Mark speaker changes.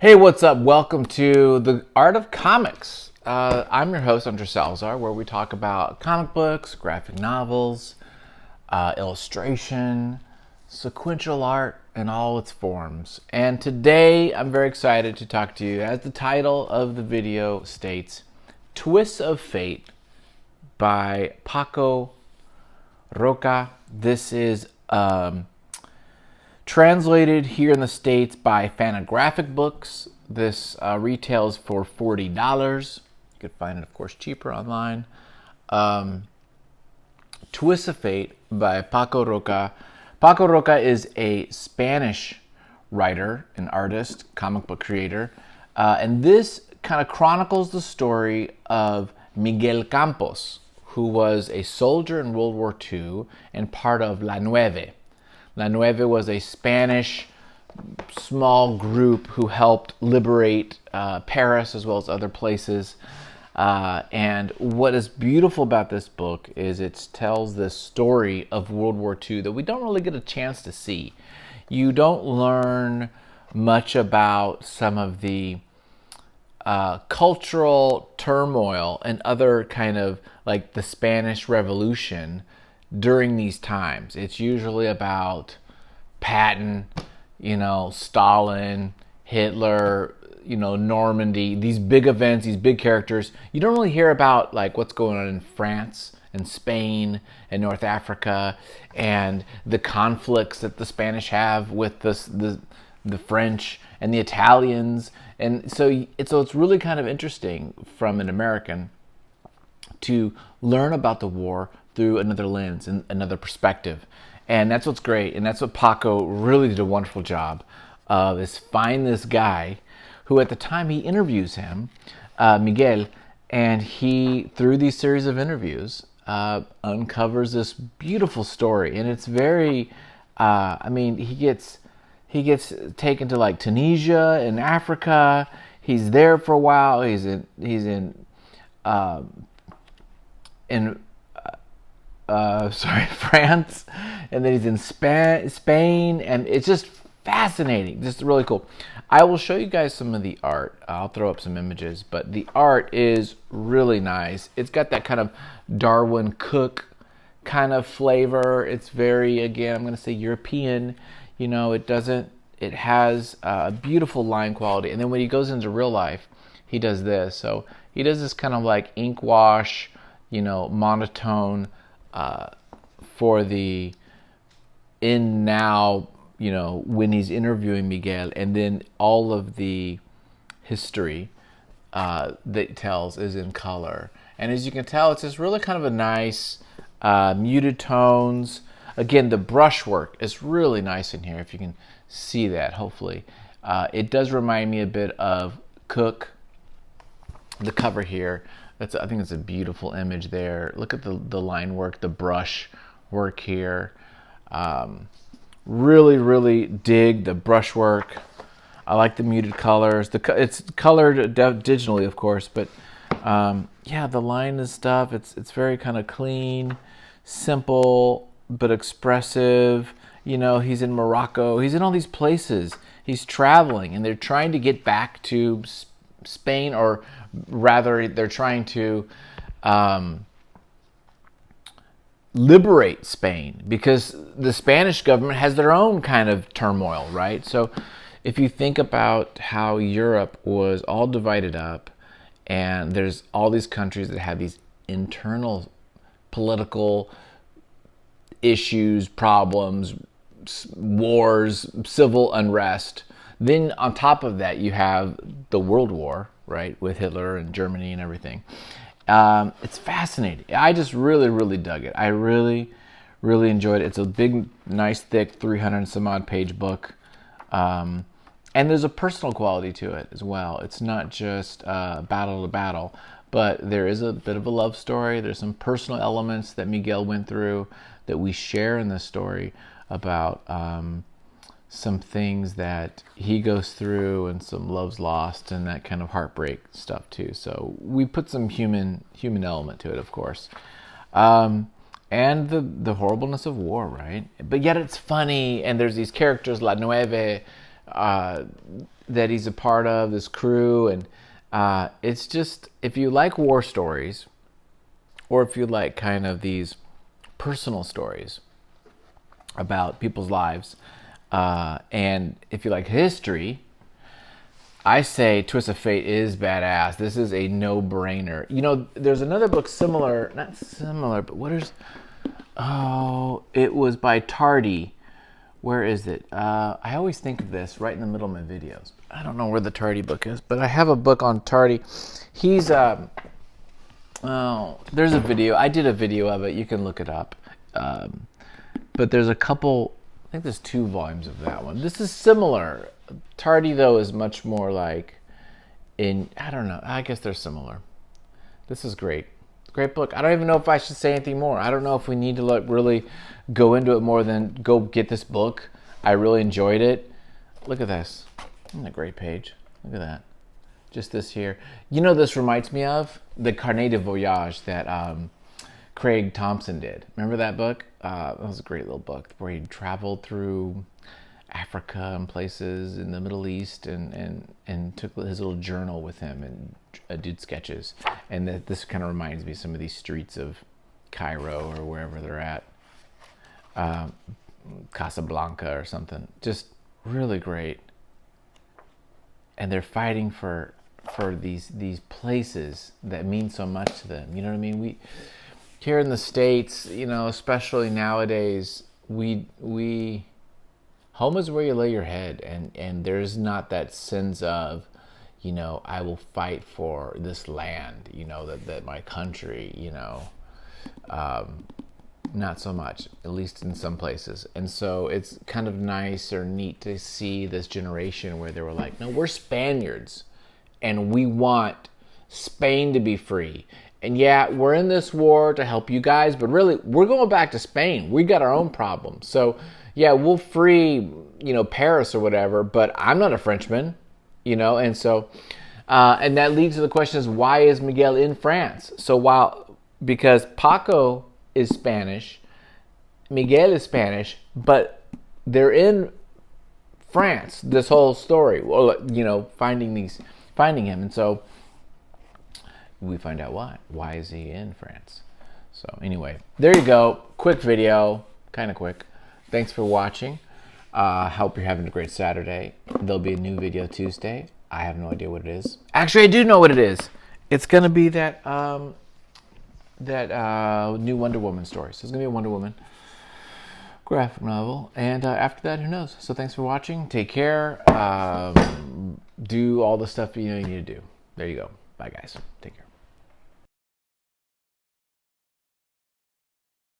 Speaker 1: Hey, what's up? Welcome to the Art of Comics. I'm your host, Andres Salazar, where we talk about comic books, graphic novels, illustration, sequential art, and all its forms. And today, I'm very excited to talk to you, as the title of the video states, Twists of Fate by Paco, Roca. This is translated here in the States by Fantagraphic Books. This retails for $40. You could find it, of course, cheaper online. Twists of Fate by Paco Roca. Paco Roca is a Spanish writer, an artist, comic book creator. And this kind of chronicles the story of Miguel Campos, who was a soldier in World War II and part of La Nueve. La Nueve was a Spanish small group who helped liberate Paris as well as other places. And what is beautiful about this book is it tells this story of World War II that we don't really get a chance to see. You don't learn much about some of the cultural turmoil and other kind of like the Spanish Revolution during these times. It's usually about Patton, Stalin, Hitler, Normandy, these big events, these big characters. You don't really hear about like what's going on in France and Spain and North Africa and the conflicts that the Spanish have with the French and the Italians. And so it's really kind of interesting from an American to learn about the war through another lens and another perspective. And that's what's great. And that's what Paco really did a wonderful job of, is find this guy who at the time he interviews him, Miguel, and he, through these series of interviews, uncovers this beautiful story. And it's very, he gets taken to like Tunisia and Africa. He's there for a while. He's in France, and then he's in Spain, and it's just fascinating, just really cool. I will show you guys some of the art. I'll throw up some images, but the art is really nice. It's got that kind of Darwin Cook kind of flavor. It's very, again, I'm going to say European. It has a beautiful line quality. And then when he goes into real life, he does this. So he does this kind of like ink wash, monotone for the in now, when he's interviewing Miguel, and then all of the history that it tells is in color. And as you can tell, it's just really kind of a nice muted tones. Again, the brushwork is really nice in here, if you can see that, hopefully. It does remind me a bit of Cook, the cover here. I think it's a beautiful image there. Look at the line work, the brush work here. Really, really dig the brush work. I like the muted colors. It's colored digitally, of course, but the line and stuff, it's very kind of clean, simple, but expressive. He's in Morocco. He's in all these places. He's traveling, and they're trying to get back to Spain, or rather, they're trying to liberate Spain, because the Spanish government has their own kind of turmoil, right? So if you think about how Europe was all divided up, and there's all these countries that have these internal political issues, problems, wars, civil unrest. Then on top of that, you have the World War, right, with Hitler and Germany and everything. It's fascinating. I just really, really dug it. I really, really enjoyed it. It's a big, nice, thick, 300 and some odd page book. And there's a personal quality to it as well. It's not just battle to battle, but there is a bit of a love story. There's some personal elements that Miguel went through that we share in this story about some things that he goes through, and some love's lost and that kind of heartbreak stuff too. So we put some human element to it, of course. And the horribleness of war, right? But yet it's funny, and there's these characters, La Nueve, that he's a part of, this crew. And it's just, if you like war stories, or if you like kind of these personal stories about people's lives, and if you like history, I say Twist of Fate is badass. This is a no-brainer. You know, there's another book similar, not similar, but what is... Oh, it was by Tardy. Where is it? I always think of this right in the middle of my videos. I don't know where the Tardy book is, but I have a book on Tardy. He's... Oh, there's a video. I did a video of it. You can look it up. But there's a couple... I think there's 2 volumes of that one. This is similar. Tardy, though, is much more like I don't know. I guess they're similar. This is great. Great book. I don't even know if I should say anything more. I don't know if we need to really go into it more than go get this book. I really enjoyed it. Look at this. Isn't that a great page? Look at that. Just this here. You know, this reminds me of the Carnet de Voyage that Craig Thompson did. Remember that book? That was a great little book where he traveled through Africa and places in the Middle East and took his little journal with him and did sketches. And this kind of reminds me of some of these streets of Cairo or wherever they're at. Casablanca or something. Just really great. And they're fighting for these places that mean so much to them. You know what I mean? We here in the States, you know, especially nowadays, we home is where you lay your head, and there's not that sense of, you know, I will fight for this land, you know, that my country, you know, not so much, at least in some places. And so it's kind of nice or neat to see this generation where they were like, no, we're Spaniards, and we want Spain to be free. And yeah, we're in this war to help you guys, but really, we're going back to Spain. We got our own problems. So yeah, we'll free, you know, Paris or whatever, but I'm not a Frenchman, you know. And so, and that leads to the question is, why is Miguel in France? So because Paco is Spanish, Miguel is Spanish, but they're in France, this whole story, well, you know, finding him. And so we find out why. Why is he in France? So anyway, there you go. Quick video, kind of quick. Thanks for watching. Hope you're having a great Saturday. There'll be a new video Tuesday. I have no idea what it is. Actually, I do know what it is. It's gonna be that new Wonder Woman story. So it's gonna be a Wonder Woman graphic novel. And after that, who knows? So thanks for watching. Take care. Do all the stuff you know you need to do. There you go. Bye, guys. Take care.